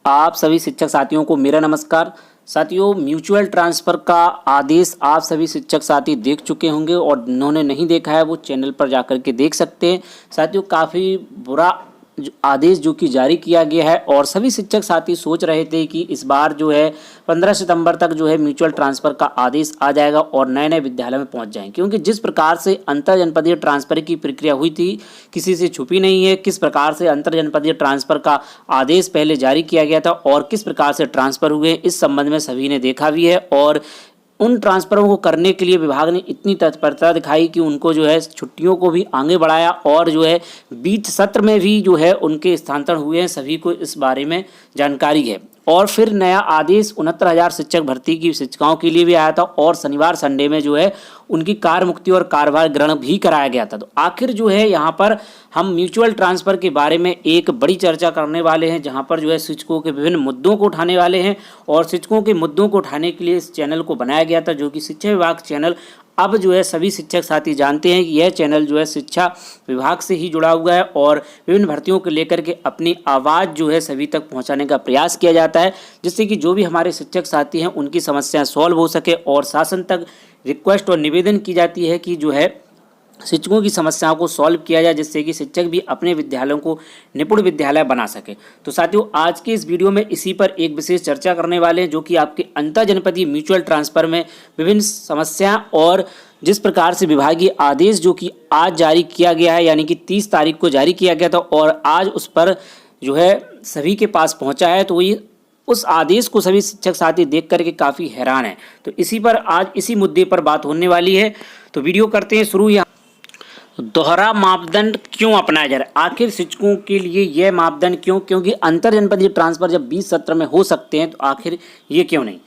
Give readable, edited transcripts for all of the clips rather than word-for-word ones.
आप सभी शिक्षक साथियों को मेरा नमस्कार। साथियों, म्यूचुअल ट्रांसफ़र का आदेश आप सभी शिक्षक साथी देख चुके होंगे और जिन्होंने नहीं देखा है वो चैनल पर जाकर के देख सकते हैं। साथियों, काफ़ी बुरा आदेश जो कि जारी किया गया है और सभी शिक्षक साथी सोच रहे थे कि इस बार जो है 15 सितंबर तक जो है म्यूचुअल ट्रांसफ़र का आदेश आ जाएगा और नए नए विद्यालय में पहुंच जाएंगे, क्योंकि जिस प्रकार से अंतर जनपदीय ट्रांसफ़र की प्रक्रिया हुई थी किसी से छुपी नहीं है। किस प्रकार से अंतर जनपदीय ट्रांसफ़र का आदेश पहले जारी किया गया था और किस प्रकार से ट्रांसफ़र हुए, इस संबंध में सभी ने देखा भी है। और उन ट्रांसफ़रों को करने के लिए विभाग ने इतनी तत्परता दिखाई कि उनको जो है छुट्टियों को भी आगे बढ़ाया और जो है बीच सत्र में भी जो है उनके स्थानांतरण हुए हैं। सभी को इस बारे में जानकारी है। और फिर नया आदेश 69,000 शिक्षक भर्ती की शिक्षिकाओं के लिए भी आया था और शनिवार संडे में जो है उनकी कार्य मुक्ति और कार्यभार ग्रहण भी कराया गया था। तो आखिर जो है यहाँ पर हम म्यूचुअल ट्रांसफ़र के बारे में एक बड़ी चर्चा करने वाले हैं, जहाँ पर जो है शिक्षकों के विभिन्न मुद्दों को उठाने वाले हैं। और शिक्षकों के मुद्दों को उठाने के लिए इस चैनल को बनाया गया था, जो कि शिक्षा विभाग चैनल। अब जो है सभी शिक्षक साथी जानते हैं कि यह चैनल जो है शिक्षा विभाग से ही जुड़ा हुआ है और विभिन्न भर्तियों को लेकर के अपनी आवाज़ जो है सभी तक पहुंचाने का प्रयास किया जाता है, जिससे कि जो भी हमारे शिक्षक साथी हैं उनकी समस्याएं सॉल्व हो सके और शासन तक रिक्वेस्ट और निवेदन की जाती है कि जो है शिक्षकों की समस्याओं को सॉल्व किया जाए, जिससे कि शिक्षक भी अपने विद्यालयों को निपुण विद्यालय बना सके। तो साथियों, आज के इस वीडियो में इसी पर एक विशेष चर्चा करने वाले हैं, जो कि आपके अंतर जनपदीय म्यूचुअल ट्रांसफ़र में विभिन्न समस्या और जिस प्रकार से विभागीय आदेश जो कि आज जारी किया गया है, यानी कि 30 तारीख को जारी किया गया था और आज उस पर जो है सभी के पास पहुँचा है। तो ये उस आदेश को सभी शिक्षक साथी देख करके काफ़ी हैरान हैं। तो इसी पर आज इसी मुद्दे पर बात होने वाली है। तो वीडियो करते हैं शुरू। यहाँ दोहरा मापदंड क्यों अपनाया जा रहा है? आखिर शिक्षकों के लिए यह मापदंड क्यों? क्योंकि अंतर जनपदीय ट्रांसफ़र जब 20 सत्र में हो सकते हैं तो आखिर ये क्यों नहीं?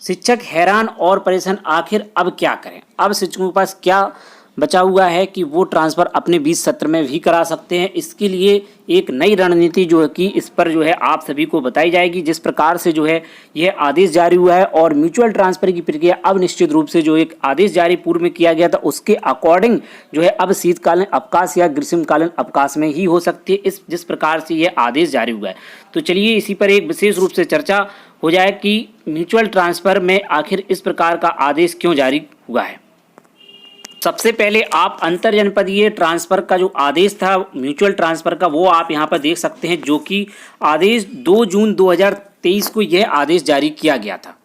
शिक्षक हैरान और परेशान, आखिर अब क्या करें? अब शिक्षकों के पास क्या बचा हुआ है कि वो ट्रांसफ़र अपने 20 सत्र में भी करा सकते हैं? इसके लिए एक नई रणनीति जो है कि इस पर जो है आप सभी को बताई जाएगी। जिस प्रकार से जो है यह आदेश जारी हुआ है और म्यूचुअल ट्रांसफ़र की प्रक्रिया अब निश्चित रूप से जो एक आदेश जारी पूर्व में किया गया था उसके अकॉर्डिंग जो है अब शीतकालीन अवकाश या ग्रीष्मकालीन अवकाश में ही हो सकती है, इस जिस प्रकार से यह आदेश जारी हुआ है। तो चलिए इसी पर एक विशेष रूप से चर्चा हो जाए कि म्यूचुअल ट्रांसफ़र में आखिर इस प्रकार का आदेश क्यों जारी हुआ है। सबसे पहले आप अंतर जनपदीय ट्रांसफ़र का जो आदेश था म्यूचुअल ट्रांसफ़र का, वो आप यहाँ पर देख सकते हैं, जो कि आदेश 2 जून 2023 को यह आदेश जारी किया गया था।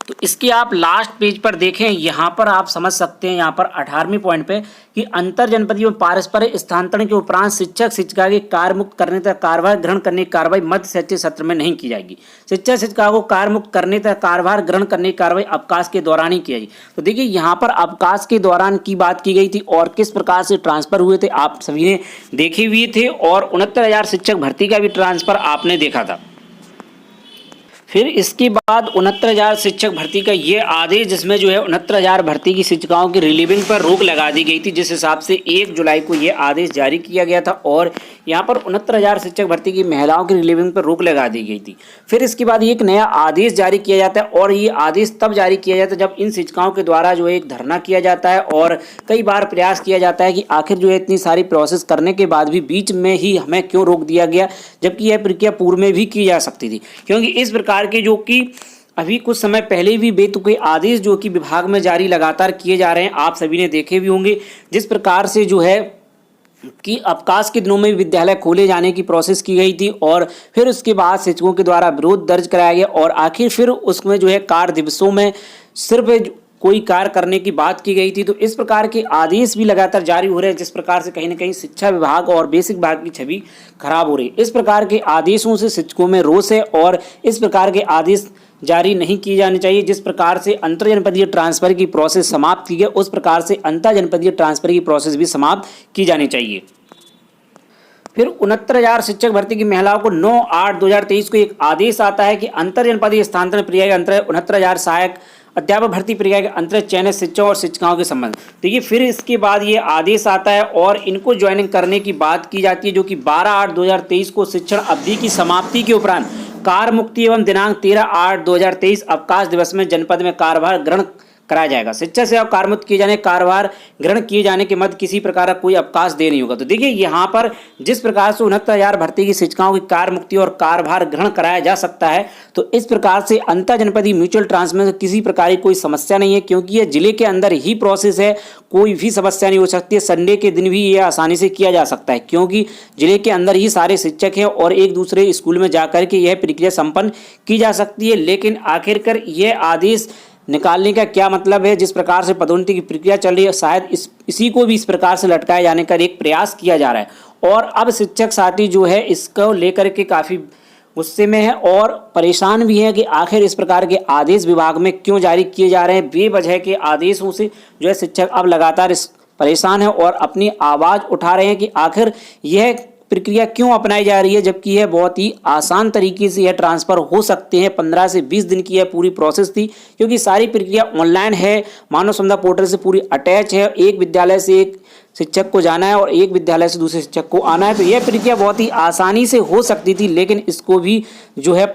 तो इसके आप लास्ट पेज पर देखें, यहाँ पर आप समझ सकते हैं, यहाँ पर 18वें पॉइंट पे कि अंतर जनपदीय पारस्परिक स्थानांतरण के उपरांत शिक्षक शिक्षिका के कार्य मुक्त करने तक कार्यभार ग्रहण करने की कार्रवाई मध्य शैक्षिक सत्र में नहीं की जाएगी। शिक्षक शिक्षिका को कार्य मुक्त करने तक कार्यभार ग्रहण करने की कार्रवाई अवकाश के दौरान ही की जाएगी। तो देखिए यहाँ पर अवकाश के दौरान की बात की गई थी और किस प्रकार से ट्रांसफ़र हुए थे आप सभी ने देखे हुए थे और 69,000 शिक्षक भर्ती का भी ट्रांसफ़र आपने देखा था। फिर इसके बाद 69,000 शिक्षक भर्ती का ये आदेश, जिसमें जो है 69,000 भर्ती की शिक्षिकाओं की रिलीविंग पर रोक लगा दी गई थी, जिस हिसाब से 1 जुलाई को ये आदेश जारी किया गया था और यहाँ पर 69,000 शिक्षक भर्ती की महिलाओं की रिलीविंग पर रोक लगा दी गई थी। फिर इसके बाद एक नया आदेश जारी किया जाता है और ये आदेश तब जारी किया जाता है जब इन शिक्षिकाओं के द्वारा जो है एक धरना किया जाता है और कई बार प्रयास किया जाता है कि आखिर जो है इतनी सारी प्रोसेस करने के बाद भी बीच में ही हमें क्यों रोक दिया गया, जबकि यह प्रक्रिया पूर्व में भी की जा सकती थी। क्योंकि इस प्रकार के जो कि अभी कुछ समय पहले भी बेतुके आदेश जो कि विभाग में जारी लगातार किए जा रहे हैं, आप सभी ने देखे भी होंगे। जिस प्रकार से जो है कि अवकाश के दिनों में विद्यालय खोले जाने की प्रोसेस की गई थी और फिर उसके बाद शिक्षकों के द्वारा विरोध दर्ज कराया गया और आखिर फिर उसमें जो है कार्य दिवसों में सिर्फ कोई कार्य करने की बात की गई थी। तो इस प्रकार के आदेश भी लगातार जारी हो रहे हैं, जिस प्रकार से कहीं ना कहीं शिक्षा विभाग और बेसिक विभाग की छवि खराब हो रही है। इस प्रकार के आदेशों से शिक्षकों में रोष है और इस प्रकार के आदेश जारी नहीं किए जाने चाहिए। जिस प्रकार से अंतर जनपदीय ट्रांसफ़र की प्रोसेस समाप्त की गई, उस प्रकार से अंतर जनपदीय ट्रांसफ़र की प्रोसेस भी समाप्त की जानी चाहिए। फिर 69,000 शिक्षक भर्ती की महिलाओं को 9/8/2023 को एक आदेश आता है कि अंतर जनपदीय स्थानांतरण प्रक्रिया के अंतर्गत 69,000 सहायक अध्यापक भर्ती प्रक्रिया के अंतर्गत चयनित शिक्षकों और शिक्षिकाओं के संबंध। देखिए फिर इसके बाद ये आदेश आता है और इनको ज्वाइनिंग करने की बात की जाती है, जो कि 12/8/2023 को शिक्षण अवधि की समाप्ति के उपरांत कार्य मुक्ति एवं दिनांक 13/8/2023 अवकाश दिवस में जनपद में कार्यभार ग्रहण कराया जाएगा। शिक्षक सेवा कार्यमुक्त किए जाने, कार्यभार ग्रहण किए जाने के मध्य किसी प्रकार का कोई अवकाश दे नहीं होगा। तो देखिए यहाँ पर जिस प्रकार से 69,000 भर्ती की शिक्षिकाओं की कार्य मुक्ति और कार्यभार ग्रहण कराया जा सकता है, तो इस प्रकार से अंतर जनपदीय म्यूचुअल ट्रांसफर में किसी प्रकार की कोई समस्या नहीं है, क्योंकि यह जिले के अंदर ही प्रोसेस है, कोई भी समस्या नहीं हो सकती है। संडे के दिन भी यह आसानी से किया जा सकता है, क्योंकि जिले के अंदर ही सारे शिक्षक हैं और एक दूसरे स्कूल में जाकर के यह प्रक्रिया संपन्न की जा सकती है। लेकिन आखिरकार यह आदेश निकालने का क्या मतलब है? जिस प्रकार से पदोन्नति की प्रक्रिया चल रही है, शायद इसी को भी इस प्रकार से लटकाए जाने का एक प्रयास किया जा रहा है। और अब शिक्षक साथी जो है इसको लेकर के काफ़ी गुस्से में है और परेशान भी है कि आखिर इस प्रकार के आदेश विभाग में क्यों जारी किए जा रहे हैं। बेवजह के आदेशों से जो है शिक्षक अब लगातार परेशान है और अपनी आवाज़ उठा रहे हैं कि आखिर यह प्रक्रिया क्यों अपनाई जा रही है, जबकि यह बहुत ही आसान तरीके से यह ट्रांसफ़र हो सकते हैं। 15 से 20 दिन की यह पूरी प्रोसेस थी, क्योंकि सारी प्रक्रिया ऑनलाइन है, मानव संसाधन पोर्टल से पूरी अटैच है। एक विद्यालय से एक शिक्षक को जाना है और एक विद्यालय से दूसरे शिक्षक को आना है, तो यह प्रक्रिया बहुत ही आसानी से हो सकती थी। लेकिन इसको भी जो है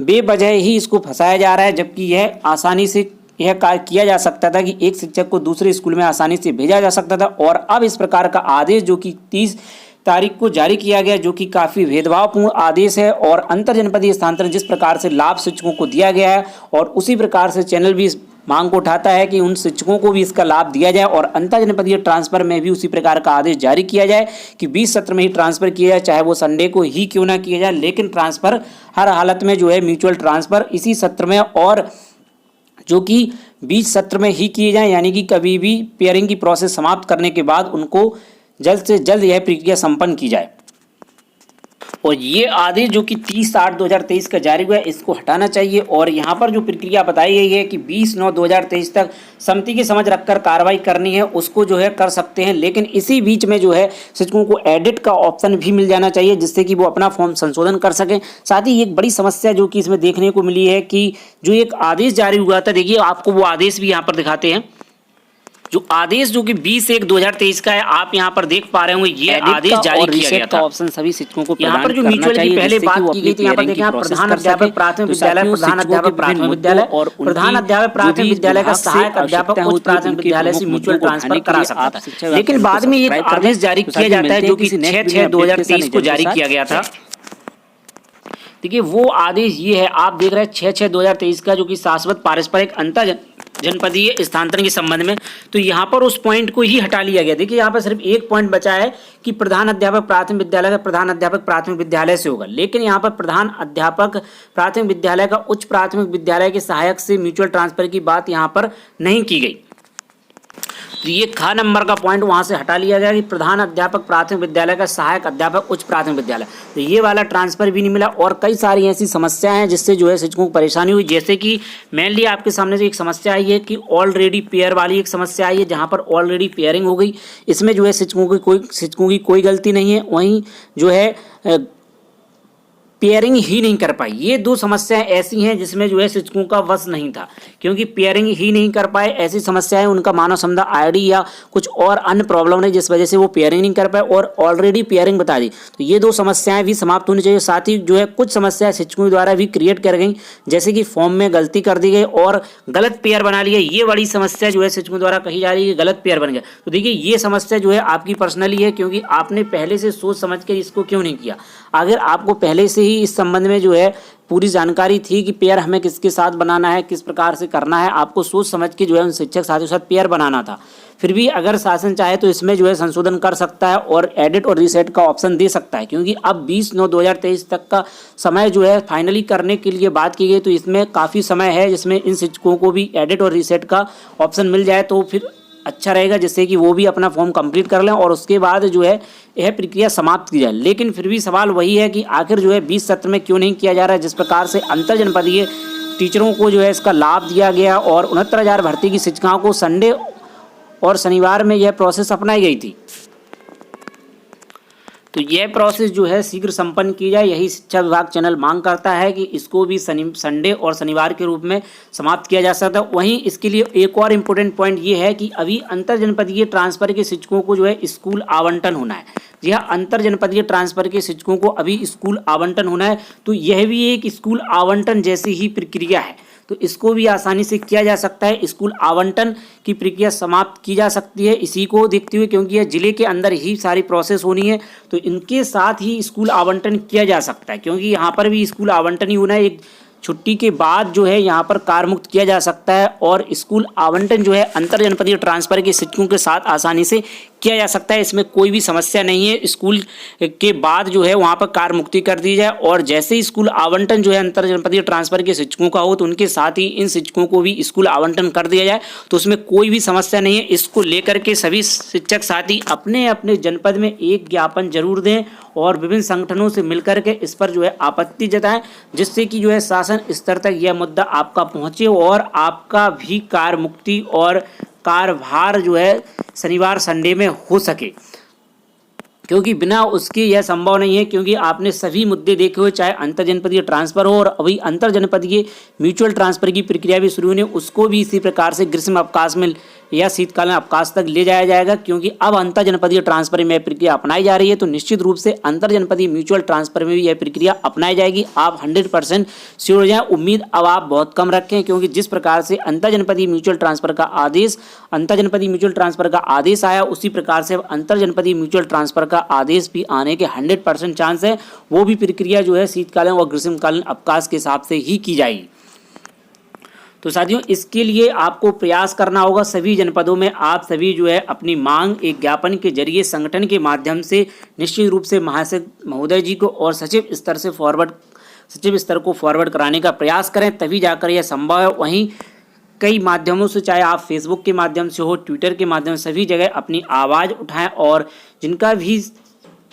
बेवजह ही इसको फंसाया जा रहा है, जबकि यह आसानी से यह कार्य किया जा सकता था कि एक शिक्षक को दूसरे स्कूल में आसानी से भेजा जा सकता था। और अब इस प्रकार का आदेश जो कि 30 तारीख को जारी किया गया, जो कि काफ़ी भेदभावपूर्ण आदेश है और अंतर जनपदीय स्थानांतरण जिस प्रकार से लाभ शिक्षकों को दिया गया है, और उसी प्रकार से चैनल भी इस मांग को उठाता है कि उन शिक्षकों को भी इसका लाभ दिया जाए और अंतर जनपदीय ट्रांसफर में भी उसी प्रकार का आदेश जारी किया जाए कि 20 सत्र में ही ट्रांसफर किया जाए, चाहे वो संडे को ही क्यों ना किया जाए, लेकिन ट्रांसफर हर हालत में जो है म्यूचुअल ट्रांसफर इसी सत्र में और जो कि 20 सत्र में ही किए जाए, यानी कि कभी भी पेयरिंग की प्रोसेस समाप्त करने के बाद उनको जल्द से जल्द यह प्रक्रिया संपन्न की जाए। और ये आदेश जो कि 30/8/2023 का जारी हुआ है, इसको हटाना चाहिए। और यहाँ पर जो प्रक्रिया बताई गई है कि 20/9/2023 तक समिति की समझ रखकर कार्रवाई करनी है, उसको जो है कर सकते हैं। लेकिन इसी बीच में जो है शिक्षकों को एडिट का ऑप्शन भी मिल जाना चाहिए, जिससे कि वो अपना फॉर्म संशोधन कर सकें। साथ ही एक बड़ी समस्या जो कि इसमें देखने को मिली है कि जो एक आदेश जारी हुआ था, देखिए आपको वो आदेश भी यहाँ पर दिखाते हैं। जो आदेश जो कि 20/1/2023 का है, आप यहाँ पर देख पा रहे होंगे, ये आदेश जारी किया गया था। ऑप्शन सभी शिक्षकों को यहाँ पर जो म्यूचुअल की पहले बात की गई थी, यहाँ पर देखें प्रधान अध्यापक प्राथमिक विद्यालय, प्रधान अध्यापक प्राथमिक विद्यालय और प्रधान अध्यापक प्राथमिक विद्यालय का सहायक अध्यापक उच्च प्राथमिक विद्यालय से म्यूचुअल ट्रांसफर करा सकता था। लेकिन बाद में एक आदेश जारी किया जाता है जो कि 6/6/2023 को जारी किया गया था। देखिए वो आदेश ये है, आप देख रहे हैं 6/6/2023 का, जो कि शाश्वत पारस्परिक अंतर जनपदीय स्थानांतरण के संबंध में। तो यहाँ पर उस पॉइंट को ही हटा लिया गया। देखिए यहाँ पर सिर्फ एक पॉइंट बचा है कि प्रधान अध्यापक प्राथमिक विद्यालय का प्रधान अध्यापक प्राथमिक विद्यालय से होगा, लेकिन यहाँ पर प्रधान अध्यापक प्राथमिक विद्यालय का उच्च प्राथमिक विद्यालय के सहायक से म्यूचुअल ट्रांसफर की बात यहाँ पर नहीं की गई। तो ये ख नंबर का पॉइंट वहाँ से हटा लिया गया कि प्रधान अध्यापक प्राथमिक विद्यालय का सहायक अध्यापक उच्च प्राथमिक विद्यालय, तो ये वाला ट्रांसफर भी नहीं मिला। और कई सारी ऐसी समस्याएं हैं जिससे जो है शिक्षकों को परेशानी हुई, जैसे कि मेनली आपके सामने से एक समस्या आई है कि ऑलरेडी पेयर वाली एक समस्या आई है, जहाँ पर ऑलरेडी पेयरिंग हो गई। इसमें जो है शिक्षकों की कोई गलती नहीं है, वहीं जो है पेयरिंग ही नहीं कर पाई। ये दो समस्याएं ऐसी हैं जिसमें जो है शिक्षकों का वश नहीं था, क्योंकि पेयरिंग ही नहीं कर पाए। ऐसी समस्याएं उनका मानव संसाधन आईडी या कुछ और अन्य प्रॉब्लम नहीं, जिस वजह से वो पेयरिंग नहीं कर पाए और ऑलरेडी पेयरिंग बता दी। तो ये दो समस्याएं भी समाप्त होनी चाहिए। साथ ही जो है कुछ समस्याएं शिक्षकों द्वारा भी क्रिएट कर गई, जैसे कि फॉर्म में गलती कर दी गई और गलत पेयर बना लिया। ये बड़ी समस्या जो है शिक्षकों द्वारा कही जा रही है कि गलत पेयर बन गया। तो देखिए ये समस्या जो है आपकी पर्सनली है, क्योंकि आपने पहले से सोच समझ कर इसको क्यों नहीं किया। अगर आपको पहले से ही इस संबंध में जो है पूरी जानकारी थी कि पेयर हमें किसके साथ बनाना है, किस प्रकार से करना है, आपको सोच समझ के जो है उन शिक्षक साथियों के साथ पेयर बनाना था। फिर भी अगर शासन चाहे तो इसमें जो है संशोधन कर सकता है और एडिट और रीसेट का ऑप्शन दे सकता है, क्योंकि अब 20/9/2023 तक का समय जो है फाइनली करने के लिए बात की गई। तो इसमें काफ़ी समय है जिसमें इन शिक्षकों को भी एडिट और रीसेट का ऑप्शन मिल जाए तो फिर अच्छा रहेगा, जिससे कि वो भी अपना फॉर्म कंप्लीट कर लें और उसके बाद जो है यह प्रक्रिया समाप्त की जाए। लेकिन फिर भी सवाल वही है कि आखिर जो है 20 सत्र में क्यों नहीं किया जा रहा है, जिस प्रकार से अंतर जनपदीय टीचरों को जो है इसका लाभ दिया गया और 69,000 भर्ती की शिक्षिकाओं को संडे और शनिवार में यह प्रोसेस अपनाई गई थी। तो यह प्रोसेस जो है शीघ्र संपन्न की जाए, यही शिक्षा विभाग चैनल मांग करता है कि इसको भी संडे और शनिवार के रूप में समाप्त किया जा सकता है। वहीं इसके लिए एक और इम्पोर्टेंट पॉइंट ये है कि अभी अंतर जनपदीय ट्रांसफर के शिक्षकों को जो है स्कूल आवंटन होना है, जी हाँ, अंतर जनपदीय ट्रांसफर के शिक्षकों को अभी स्कूल आवंटन होना है, तो यह भी एक स्कूल आवंटन जैसी ही प्रक्रिया है, तो इसको भी आसानी से किया जा सकता है। स्कूल आवंटन की प्रक्रिया समाप्त की जा सकती है इसी को देखते हुए, क्योंकि यह जिले के अंदर ही सारी प्रोसेस होनी है, तो इनके साथ ही स्कूल आवंटन किया जा सकता है, क्योंकि यहाँ पर भी स्कूल आवंटन ही होना है। एक छुट्टी के बाद जो है यहाँ पर कार मुक्त किया जा सकता है और स्कूल आवंटन जो है अंतर जनपदीय ट्रांसफर के शिक्षकों के साथ आसानी से किया जा सकता है। इसमें कोई भी समस्या नहीं है। स्कूल के बाद जो है वहाँ पर कार मुक्ति कर दी जाए और जैसे ही स्कूल आवंटन जो है अंतर जनपदीय ट्रांसफर के शिक्षकों का हो, तो उनके साथ ही इन शिक्षकों को भी स्कूल आवंटन कर दिया जाए, तो उसमें कोई भी समस्या नहीं है। इसको लेकर के सभी शिक्षक साथी अपने अपने जनपद में एक ज्ञापन जरूर दें और विभिन्न संगठनों से मिलकर के इस पर जो है आपत्ति जताएं, जिससे कि जो है शासन स्तर तक यह मुद्दा आपका पहुंचे और आपका भी कार मुक्ति और कार्यभार जो है शनिवार संडे में हो सके, क्योंकि बिना उसके यह संभव नहीं है। क्योंकि आपने सभी मुद्दे देखे हुए, चाहे अंतर जनपदीय ट्रांसफर हो और अभी अंतर जनपदीय म्यूचुअल ट्रांसफर की प्रक्रिया भी शुरू होने, उसको भी इसी प्रकार से ग्रीष्म अवकाश में या शीतकालीन अवकाश तक ले जाया जाएगा, क्योंकि अब अंतर जनपदीय ट्रांसफर में प्रक्रिया अपनाई जा रही है, तो निश्चित रूप से अंतर जनपदीय म्यूचुअल ट्रांसफर में भी यह प्रक्रिया अपनाई जाएगी। आप 100% श्योर हो जाएं। उम्मीद अब आप बहुत कम रखें, क्योंकि जिस प्रकार से अंतर जनपदीय म्यूचुअल ट्रांसफर का आदेश आया, उसी प्रकार से अंतर जनपदीय म्यूचुअल ट्रांसफर का आदेश भी आने के 100% चांस है। वो भी प्रक्रिया जो है शीतकालीन और ग्रीष्मकालीन अवकाश के हिसाब से ही की जाएगी। तो साथियों, इसके लिए आपको प्रयास करना होगा। सभी जनपदों में आप सभी जो है अपनी मांग एक ज्ञापन के जरिए संगठन के माध्यम से निश्चित रूप से महासचिव महोदय जी को और सचिव स्तर को फॉरवर्ड कराने का प्रयास करें, तभी जाकर यह संभव है। वहीं कई माध्यमों से, चाहे आप फेसबुक के माध्यम से हो, ट्विटर के माध्यम से, सभी जगह अपनी आवाज़ उठाएं और जिनका भी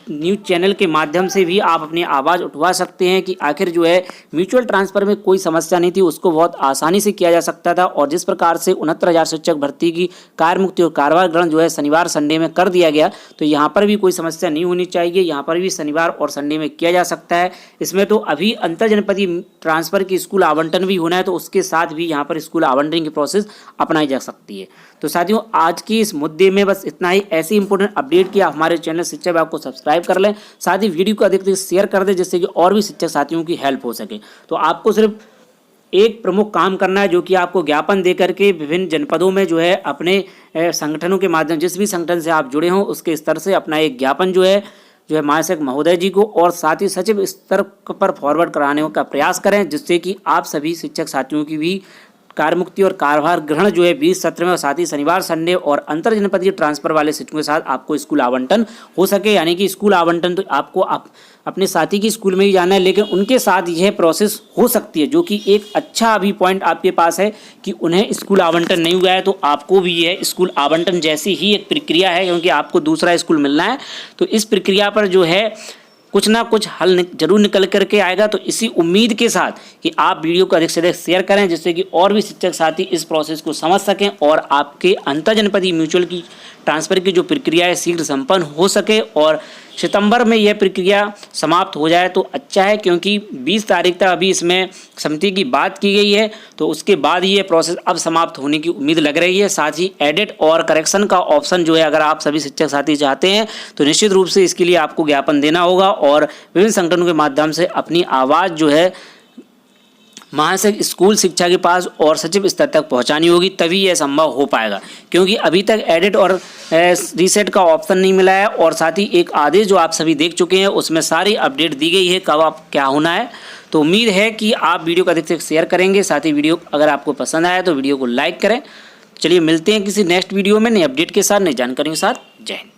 न्यूज़ चैनल के माध्यम से भी आप अपनी आवाज़ उठवा सकते हैं कि आखिर जो है म्यूचुअल ट्रांसफ़र में कोई समस्या नहीं थी, उसको बहुत आसानी से किया जा सकता था। और जिस प्रकार से 69,000 शिक्षक भर्ती की कार्य मुक्ति और कार्यभार ग्रहण जो है शनिवार संडे में कर दिया गया, तो यहाँ पर भी कोई समस्या नहीं होनी चाहिए। यहाँ पर भी शनिवार और संडे में किया जा सकता है। इसमें तो अभी अंतर जनपदीय ट्रांसफ़र की स्कूल आवंटन भी होना है, तो उसके साथ भी यहाँ पर स्कूल आवंटन की प्रोसेस अपनाई जा सकती है। तो साथियों, आज की इस मुद्दे में बस इतना ही। ऐसी इंपॉर्टेंट अपडेट की आप हमारे चैनल शिक्षा विभाग को सब्सक्राइब कर लें, साथ ही वीडियो को अधिक से शेयर कर दें, जिससे कि और भी शिक्षक साथियों की हेल्प हो सके। तो आपको सिर्फ एक प्रमुख काम करना है, जो कि आपको ज्ञापन दे करके विभिन्न जनपदों में जो है अपने संगठनों के माध्यम, जिस भी संगठन से आप जुड़े हों उसके स्तर से अपना एक ज्ञापन जो है महासचिव महोदय जी को और साथ ही सचिव स्तर पर फॉरवर्ड कराने का प्रयास करें, जिससे कि आप सभी शिक्षक साथियों की भी कार्य मुक्ति और कार्यभार ग्रहण जो है 20 सत्र में, और साथ ही शनिवार संडे और अंतर जनपदीय ट्रांसफर वाले शिक्षकों के साथ आपको स्कूल आवंटन हो सके। यानी कि स्कूल आवंटन तो आपको अपने साथी की स्कूल में ही जाना है, लेकिन उनके साथ यह प्रोसेस हो सकती है, जो कि एक अच्छा अभी पॉइंट आपके पास है कि उन्हें स्कूल आवंटन नहीं हुआ है, तो आपको भी यह स्कूल आवंटन जैसी ही एक प्रक्रिया है, क्योंकि आपको दूसरा स्कूल मिलना है। तो इस प्रक्रिया पर जो है कुछ ना कुछ हल जरूर निकल करके आएगा। तो इसी उम्मीद के साथ कि आप वीडियो को अधिक से अधिक शेयर करें, जिससे कि और भी शिक्षक साथी इस प्रोसेस को समझ सकें और आपके अंतर जनपदीय म्यूचुअल की ट्रांसफ़र की जो प्रक्रिया है शीघ्र संपन्न हो सके और सितंबर में यह प्रक्रिया समाप्त हो जाए तो अच्छा है, क्योंकि 20 तारीख तक अभी इसमें समिति की बात की गई है, तो उसके बाद ये प्रोसेस अब समाप्त होने की उम्मीद लग रही है। साथ ही एडिट और करेक्शन का ऑप्शन जो है, अगर आप सभी शिक्षक साथी चाहते हैं तो निश्चित रूप से इसके लिए आपको ज्ञापन देना होगा और विभिन्न संगठनों के माध्यम से अपनी आवाज़ जो है महासचिव स्कूल शिक्षा के पास और सचिव स्तर तक पहुंचानी होगी, तभी यह संभव हो पाएगा। क्योंकि अभी तक एडिट और रीसेट का ऑप्शन नहीं मिला है और साथ ही एक आदेश जो आप सभी देख चुके हैं उसमें सारी अपडेट दी गई है कब आप क्या होना है। तो उम्मीद है कि आप वीडियो को अधिक से शेयर करेंगे। साथ ही वीडियो अगर आपको पसंद आया तो वीडियो को लाइक करें। चलिए मिलते हैं किसी नेक्स्ट वीडियो में नई अपडेट के साथ, नई जानकारियों के साथ। जय हिंद।